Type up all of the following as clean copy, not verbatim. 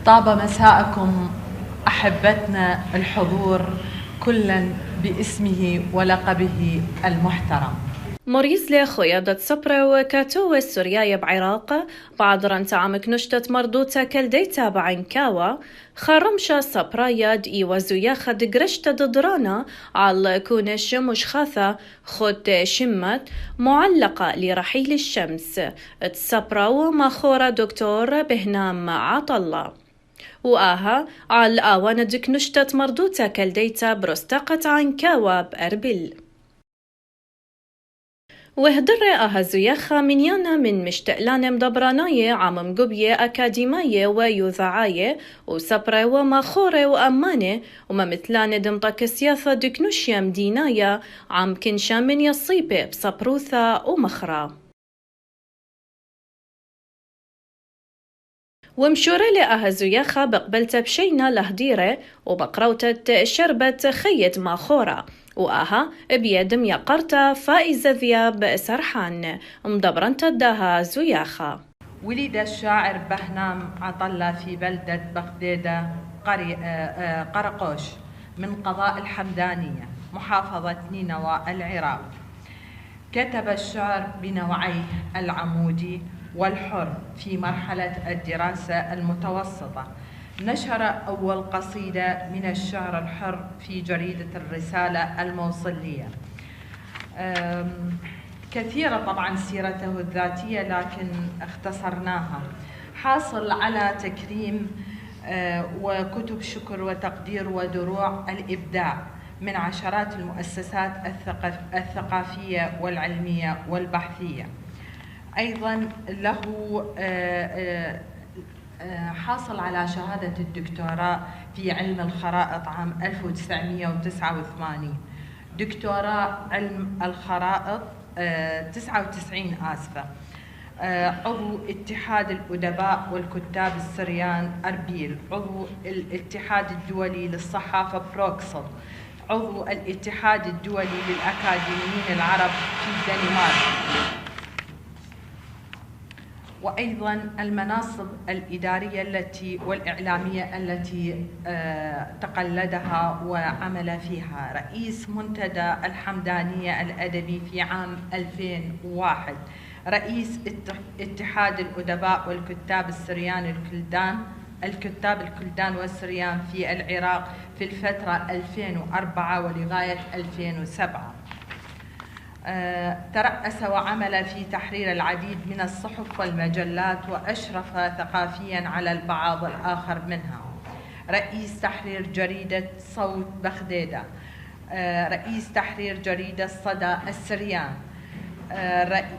طاب مساءكم أحبتنا الحضور كلا باسمه ولقبه المحترم. مريزلي خويا صبرا وكاتو السورياية بعراق بعد رنت عمك نشتت مردوتا كالديتا بعنكاوا خرمشا صبرايا دي وزوياخا دقرشتا ضدرانا على كونش مشخاثة خد شمت معلقة لرحيل الشمس تصبرا وماخورة دكتور بهنام عطلة وآها على آوان دك نشتت مردوتا كالديتا برستقة عنكاوا بأربل وهدر أهزيخا من يانا من مشتقلان مدبراناية عم مقبية أكاديمية ويوذعاية وسبرة وماخورة وأمانة وما مثلان دمطك سياثة دكنوشيا مديناية عم كنشا من يصيبة بصبروثة ومخرا ومشورة لأهزيخا بقبلت بشينا لهديرة وبقروتة شربة خيط ماخورة وآها بيدم يقرتا فائزة ذياب سرحان مدبرنت داها زياخا. ولد الشاعر بهنام عطلة في بلدة بغدادة قرقوش من قضاء الحمدانية محافظة نينوى العراق. كتب الشعر بنوعيه العمودي والحر في مرحلة الدراسة المتوسطة. نشر أول قصيدة من الشعر الحر في جريدة الرسالة الموصلية. كثيرة طبعا سيرته الذاتية لكن اختصرناها. حاصل على تكريم وكتب شكر وتقدير ودروع الإبداع من عشرات المؤسسات الثقافية والعلمية والبحثية. أيضا له حاصل على شهادة الدكتوراه في علم الخرائط عام 1989، دكتوراه علم الخرائط 99 آسفة. عضو اتحاد الأدباء والكتاب السريان أربيل، عضو الاتحاد الدولي للصحافة بروكسل، عضو الاتحاد الدولي للأكاديميين العرب في الدنمارك. وأيضا المناصب الإدارية والإعلامية التي تقلدها وعمل فيها: رئيس منتدى الحمدانية الأدبي في عام 2001، رئيس اتحاد الأدباء والكتاب السريان الكلدان والسريان في العراق في الفترة 2004 ولغاية 2007. ترأس وعمل في تحرير العديد من الصحف والمجلات وأشرف ثقافيا على البعض الآخر منها. رئيس تحرير جريدة صوت بغدادة، رئيس تحرير جريدة صدى السريان،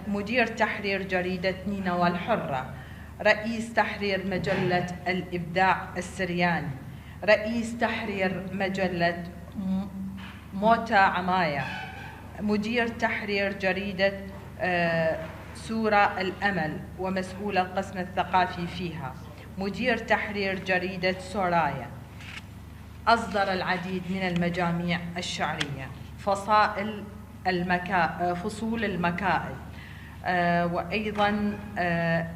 مدير تحرير جريدة نينوى الحرة، رئيس تحرير مجلة الإبداع السرياني، رئيس تحرير مجلة موتى عماية، مدير تحرير جريدة سورة الأمل ومسؤول القسم الثقافي فيها، مدير تحرير جريدة سورايا. أصدر العديد من المجاميع الشعرية، فصول المكائد، وأيضا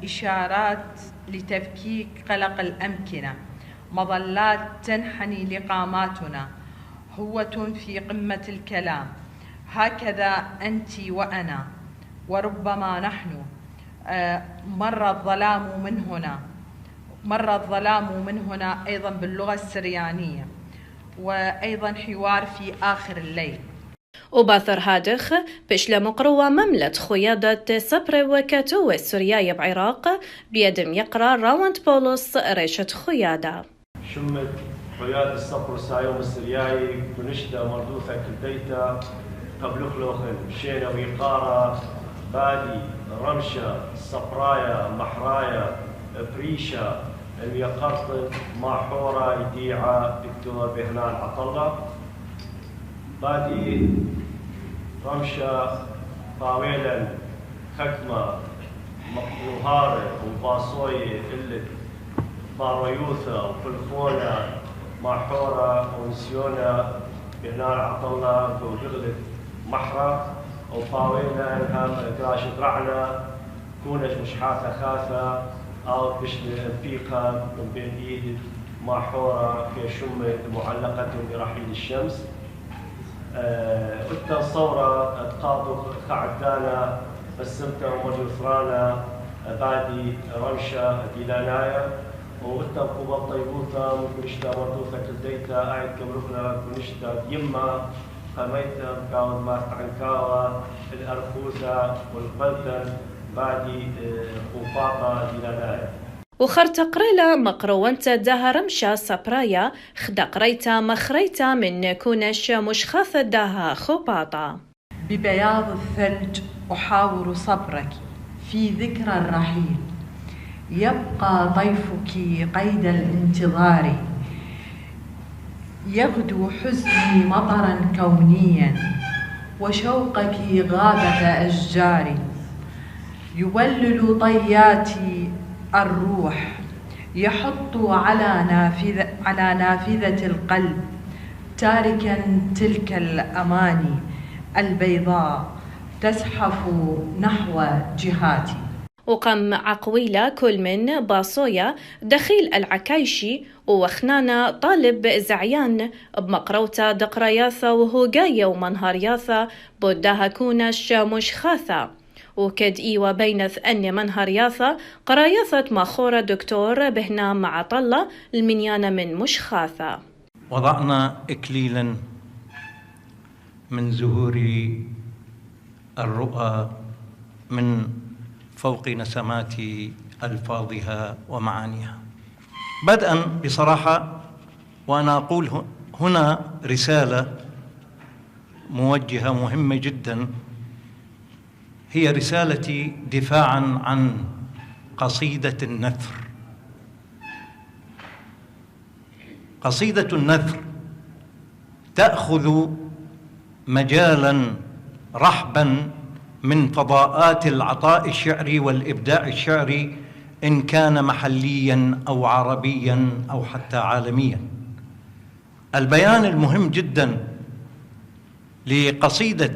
إشارات لتفكيك قلق الأمكنة، مظلات تنحني لقاماتنا، هوة في قمة الكلام، هكذا أنت وأنا وربما نحن، مر الظلام من هنا أيضا باللغة السريانية، وأيضا حوار في آخر الليل. وباثر هادخ بشلا مقروة مملة خيادة صبر وكاتو السورياية بعراق بيدم يقرأ راوند بولوس ريشة خيادة. شمت خيادة الصبر سايوم السرياي ونشتا مردوثة كلديتا قبل خلوخن شينا ويقارة بادي رمشة صبرايا محرايا بريشة الميقرطن ماحورة يديعة دكتور بهنان عطلة. بادي رمشة طاويلا خكمة مقهارة وباصوية اللي بارويوثة وفلفونة ماحورة ونسيونة بهنان عطلة ودغلت محرة وطاويلا هم كراش رعنا كونش مشحاثة خاثة أو باش فيقة من بين إيد محورة كشمة معلقة برحيل الشمس. قلت الصورة تقاضوا قعدانا السمتة ومجوثرانا بعد رمشة ديلانايا وقلت قوبة طيبوثة مكنشتا مردوثة كلديتا قاعد كمركنا كنشتا يما قميتا بكاون مارت عنكاوة الأرخوزة والقلتن بعد قوباطة ديلانايا وخرت قريلا مقروانتا داها رمشا سبرايا خدا قريتا مخريتا من كونش مشخاث داها خباطا. ببياض الثلج أحاور صبرك في ذكرى الرحيل، يبقى طيفك قيد الانتظار، يغدو حزني مطرا كونيا وشوقك غابة أشجار، يولل طياتي الروح يحط على نافذة القلب تاركا تلك الأماني البيضاء تزحف نحو جهاتي. وقم عقويلة كل من باصويا دخيل العكايشي وخنانا طالب زعيان بمقروتا دقرياثا وهوغايا ومنهارياثا بوداها كونش مشخاثا وكد إيوا بينث أن منهارياثا قراياثة ماخورة دكتور بهنا مع طلة المنيانة من مشخاثا. وضعنا إكليلا من زهور الرؤى من فوق نسمات ألفاظها ومعانيها، بدءا بصراحة وأنا أقول هنا رسالة موجهة مهمة جدا، هي رسالتي دفاعا عن قصيدة النثر. قصيدة النثر تأخذ مجالا رحبا من فضاءات العطاء الشعري والإبداع الشعري، إن كان محليا أو عربيا أو حتى عالميا. البيان المهم جدا لقصيدة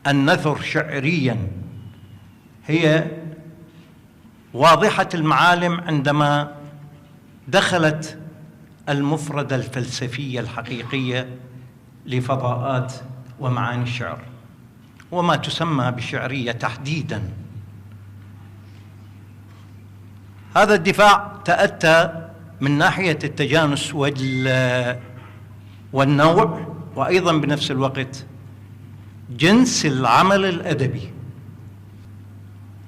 النثر شعريا هي واضحة المعالم عندما دخلت المفردة الفلسفية الحقيقية لفضاءات ومعاني الشعر وما تسمى بالشعرية تحديدا. هذا الدفاع تأتى من ناحية التجانس والنوع، وأيضا بنفس الوقت جنس العمل الأدبي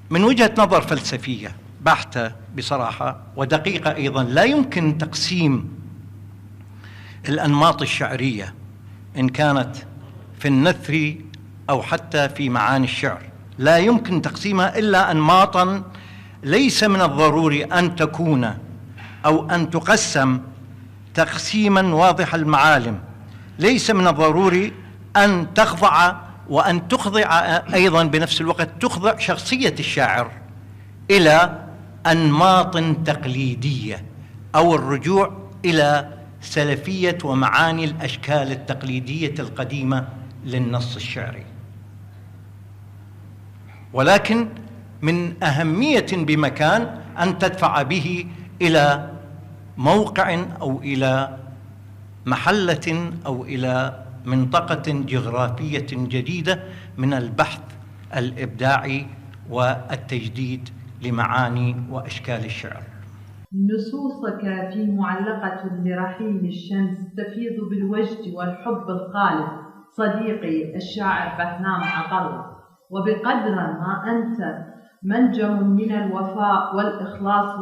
من وجهة نظر فلسفية بحتة بصراحة ودقيقة. أيضا لا يمكن تقسيم الأنماط الشعرية إن كانت في النثر أو حتى في معاني الشعر، لا يمكن تقسيمها إلا أنماطا ليس من الضروري أن تكون أو أن تقسم تقسيما واضح المعالم، ليس من الضروري أن تخضع وأن تخضع أيضا بنفس الوقت تخضع شخصية الشاعر إلى أنماط تقليدية أو الرجوع إلى سلفية ومعاني الأشكال التقليدية القديمة للنص الشعري. ولكن من أهمية بمكان أن تدفع به إلى موقع أو إلى محلة أو إلى منطقة جغرافية جديدة من البحث الإبداعي والتجديد لمعاني وأشكال الشعر. نصوصك في معلقة برحيل الشمس تفيض بالوجد والحب الخالد صديقي الشاعر بهنام عطلة، وبقدر ما أنت منجم من الوفاء والإخلاص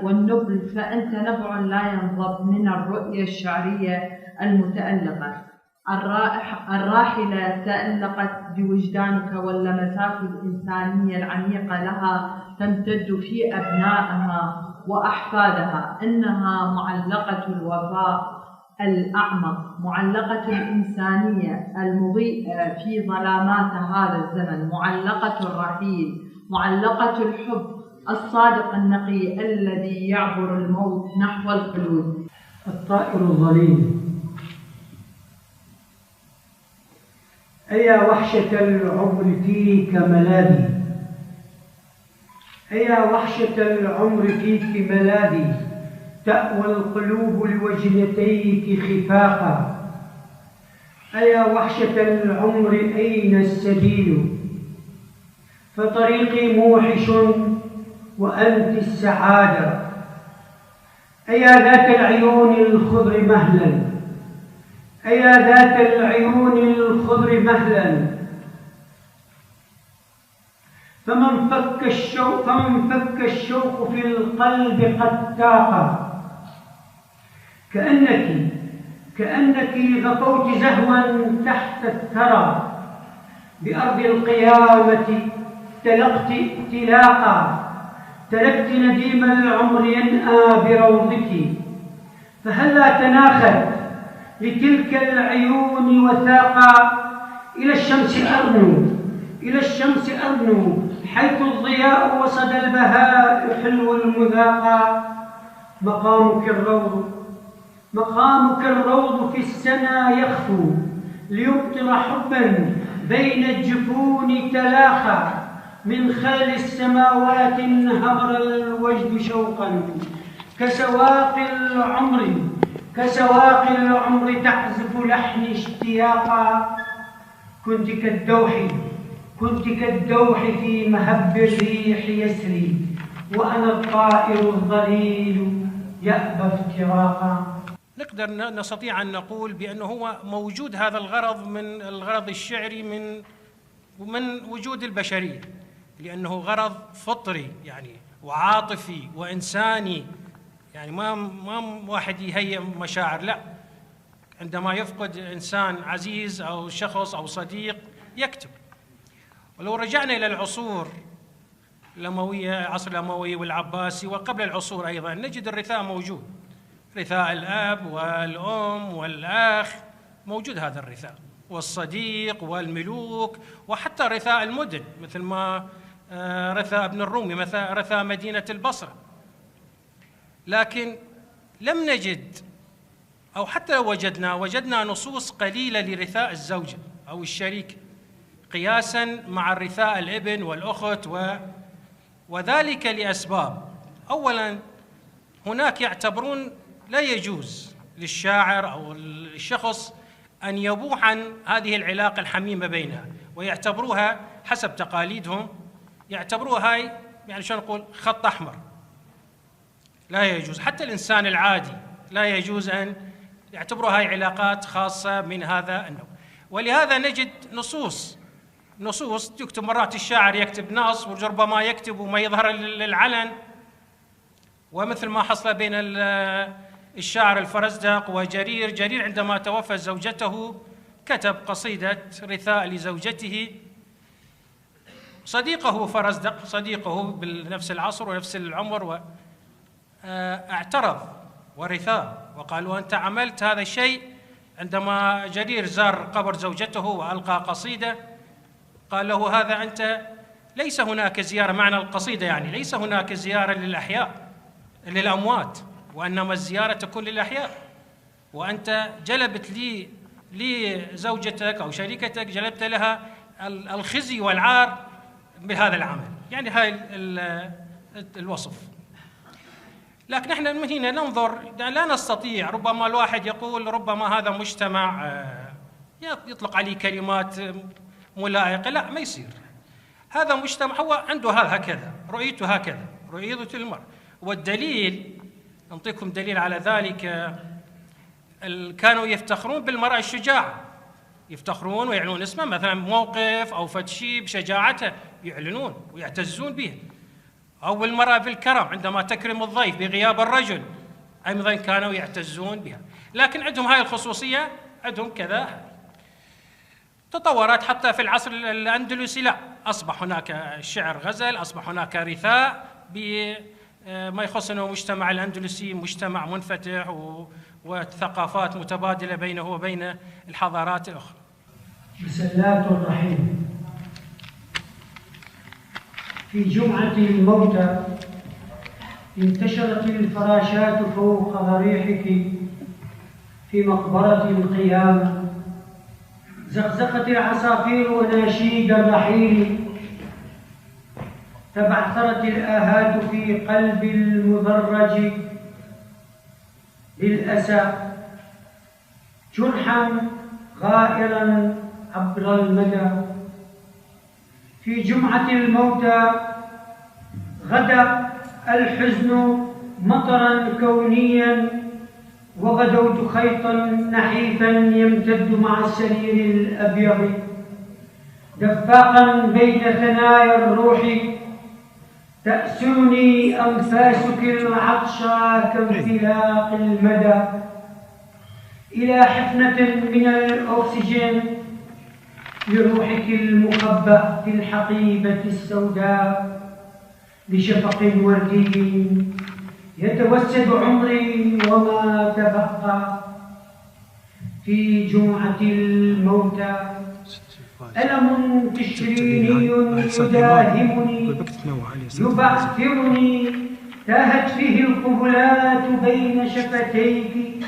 والنبل فأنت نبع لا ينضب من الرؤية الشعرية المتألقة الراحلة تألقت بوجدانك، واللمسات الإنسانية العميقة لها تمتد في أبنائها وأحفادها. إنها معلقة الوفاء الأعمق، معلقة الإنسانية المضيئة في ظلامات هذا الزمن، معلقة الرحيل، معلقة الحب الصادق النقي الذي يعبر الموت نحو الخلود. الطائر الظليل. أيا وحشة العمر فيك ملاذي، أيا وحشة العمر فيك ملاذي، تأوى القلوب لوجنتيك خفاقا. أيا وحشة العمر أين السبيل، فطريقي موحش وأنت السعادة. أيا ذات العيون الخضر مهلا، أيا ذات العيون الخضر مهلا، فمن فك الشوق في القلب قد تاق. كأنك غفوت زهوا تحت الثرى، بأرض القيامة تلقت ائتلاقا. تركت نديم العمر ينأى بروضك، فهلا تناخت لتلك العيون وثاقا. إلى الشمس أرنو حيث الضياء وصدى البهاء حلو المذاقا. مقامك الروض في السنا يخفو، ليبطر حبا بين الجفون تلاخى. من خلل السماوات هبر الوجد شوقا، كسواق العمر تعزف لحن اشتياقا. كنت كالدوح في مهب الريح يسري، وأنا الطائر الظليل يأبى افتراقا. نستطيع أن نقول بأنه هو موجود هذا الغرض من الغرض الشعري من وجود البشرية، لأنه غرض فطري يعني وعاطفي وإنساني. يعني ما واحد يهيئ مشاعر، لا، عندما يفقد إنسان عزيز أو شخص أو صديق يكتب. ولو رجعنا إلى العصور الأموية، العصر الأموي والعباسي وقبل العصور أيضا، نجد الرثاء موجود، رثاء الأب والأم والأخ موجود هذا الرثاء، والصديق والملوك، وحتى رثاء المدن مثل ما رثاء ابن الرومي، مثل رثاء مدينة البصرة. لكن لم نجد، أو حتى لو وجدنا نصوص قليلة لرثاء الزوجة أو الشريك قياساً مع الرثاء الابن والأخت، وذلك لأسباب. أولاً، هناك يعتبرون لا يجوز للشاعر أو الشخص أن يبوح عن هذه العلاقة الحميمة بينها، ويعتبروها حسب تقاليدهم، يعتبروها هاي يعني شو نقول خط أحمر، لا يجوز. حتى الإنسان العادي لا يجوز أن يعتبروها هاي علاقات خاصة من هذا النوع. ولهذا نجد نصوص يكتب، مرات الشاعر يكتب نص وربما يكتب وما يظهر للعلن، ومثل ما حصل بين الشاعر الفرزدق وجرير عندما توفى زوجته كتب قصيدة رثاء لزوجته. صديقه فرزدق، صديقه بنفس العصر ونفس العمر، اعترض ورثاء وقالوا أنت عملت هذا الشيء. عندما جرير زار قبر زوجته وألقى قصيدة قال له هذا أنت ليس هناك زيارة، معنى القصيدة يعني ليس هناك زيارة للأحياء للأموات، وإنما الزيارة تكون للأحياء، وأنت جلبت لي زوجتك أو شريكتك، جلبت لها الخزي والعار بهذا العمل. يعني هاي الوصف. لكن احنا من هنا ننظر، لا نستطيع، ربما الواحد يقول ربما هذا مجتمع يطلق عليه كلمات ملائقة، لا، ما يصير. هذا مجتمع هو عنده هكذا، رؤيته هكذا، رؤيته المرء. والدليل، أعطيكم دليل على ذلك، كانوا يفتخرون بالمرأة الشجاعة، يفتخرون ويعلنون اسمها، مثلا موقف أو فتشي بشجاعته يعلنون ويعتزون به. أو المرأة بالكرم، عندما تكرم الضيف بغياب الرجل أيضا كانوا يعتزون بها. لكن عندهم هاي الخصوصية، عندهم كذا. تطورت حتى في العصر الأندلسي، لا، أصبح هناك شعر غزل، أصبح هناك رثاء بما يخص أنه مجتمع الأندلسي مجتمع منفتح وثقافات متبادلة بينه وبين الحضارات الأخرى. مسلات الرحيم. في جمعة الموتى انتشرت الفراشات فوق ضريحك، في مقبرة القيامة زقزقت العصافير وناشيد الرحيل، تبعثرت الآهات في قلب المدرج للأسى جرحا غائرا عبر المدى. في جمعة الموتى غدا الحزن مطرا كونيا، وغدوت خيطا نحيفا يمتد مع السرير الأبيض، دفاقا بين ثنايا الروح تأسرني أنفاسك العطشى كانفلاق المدى، إلى حفنة من الأكسجين لروحك المخبأ في الحقيبة السوداء، لشفق وردي يتوسد عمري وما تبقى. في جمعة الموتى ألم تشريني يداهمني يبعثرني، تاهت فيه القبلات بين شفتيك،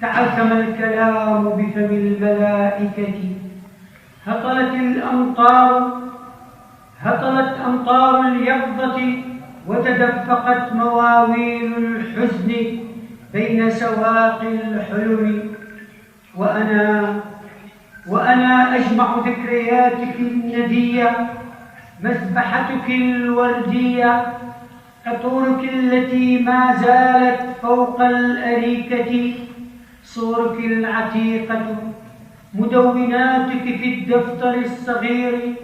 تعثم الكلام بفم الملائكة. هطلت أمطار اليقظة، وتدفقت مواويل الحزن بين سواقي الحلم، وأنا أجمع ذكرياتك الندية، مذبحتك الوردية، عطورك التي ما زالت فوق الأريكة، صورك العتيقة، مدوناتك في الدفتر الصغير،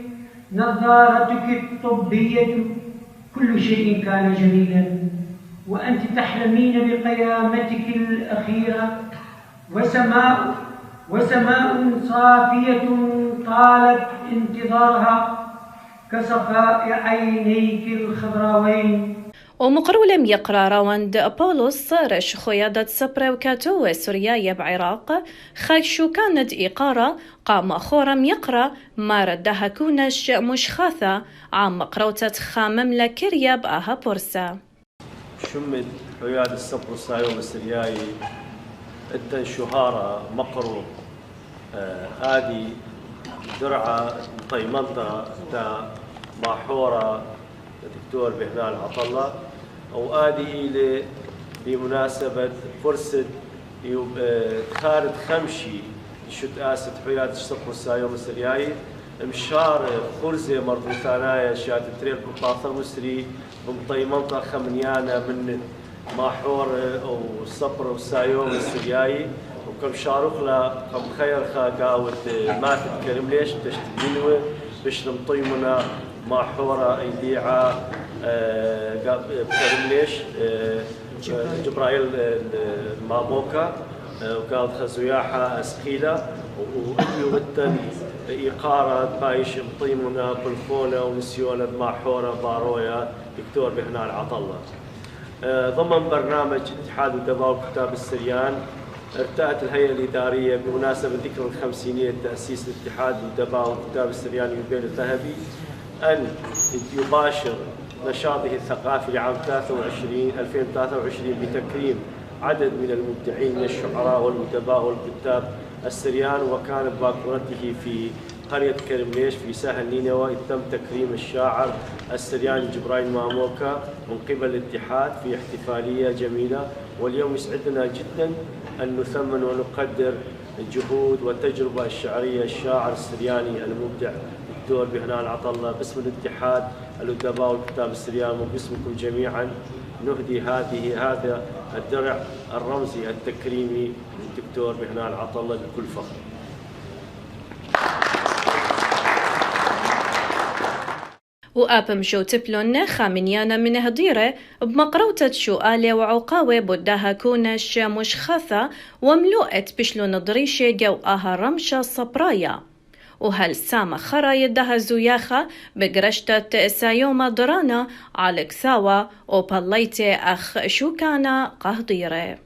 نظارتك الطبية، كل شيء كان جميلا، وأنت تحلمين بقيامتك الأخيرة، وسماء صافية طالت انتظارها كصفاء عينيك الخضراوين. ومقرولم يقرأ راوند بولوس رش خيادة سبرا وكاتو سوريا بعراق خايشو كانت إقارة قام خورم يقرأ ما ردها كونش مشخاثة عم قروتة خامم لكريا بأها بورسا. شمد حياد السبر الصايوم السرياي الدن شهارة مقرو آدي درعة طيمنطة تا محورة دكتور بهنال عطلة أو آدي إلي بمناسبة فرصة خالد خمشي شد آسد حياد السبر الصايوم السرياي مشار خرزة مربوطانايا شات تريل بطاطا مصري بمطيمنطة خمنيانا من محور أو الصبر والسايوم السرياي وكم شارخ لا كم خير خاقاوت ما تتكلم ليش تشتغلوا باش نمطيمنا محورة ايديعة بكلم ليش جبرائيل ماموكا وكانت خزوياحة اسقيلة ويوتن إقارة بايش مطيمنا بالخونة ونسيونة محورة بارويا دكتور بهنال عطلة. ضمن برنامج اتحاد الدباء وكتاب السريان ارتأت الهيئة الإدارية بمناسبة ذكرى الخمسينية تأسيس الاتحاد الدباء وكتاب السريان يوبيل الذهبي أن يباشر نشاطه الثقافي لعام 2023 بتكريم عدد من المبدعين من الشعراء والأدباء والكتاب السريان، وكانت باكورته في قرية كرمليش في ساحل نينوى. تم تكريم الشاعر السرياني جبرائيل ماموكا من قبل الاتحاد في احتفالية جميلة، واليوم يسعدنا جدا أن نثمن ونقدر الجهود والتجربة الشعرية الشاعر السرياني المبدع الدكتور بهنال عطلة. باسم الاتحاد الأدباء والكتاب السريان وباسمكم جميعا نهدي هذا الدرع الرمزي التكريمي للدكتور بهنال عطلة بكل فخر. وآبم شو تبلون خامنيانا من هديرة بمقروتة شوالة وعقاوة بدها كونش مشخثة وملوءة بشلو نضريشة جوآها رمشة صبرايا، وهل سامة خرا يدها زياخة بقرشتة سايوما درانا على كثاوة وبالليتة أخ شو كان قهديرة.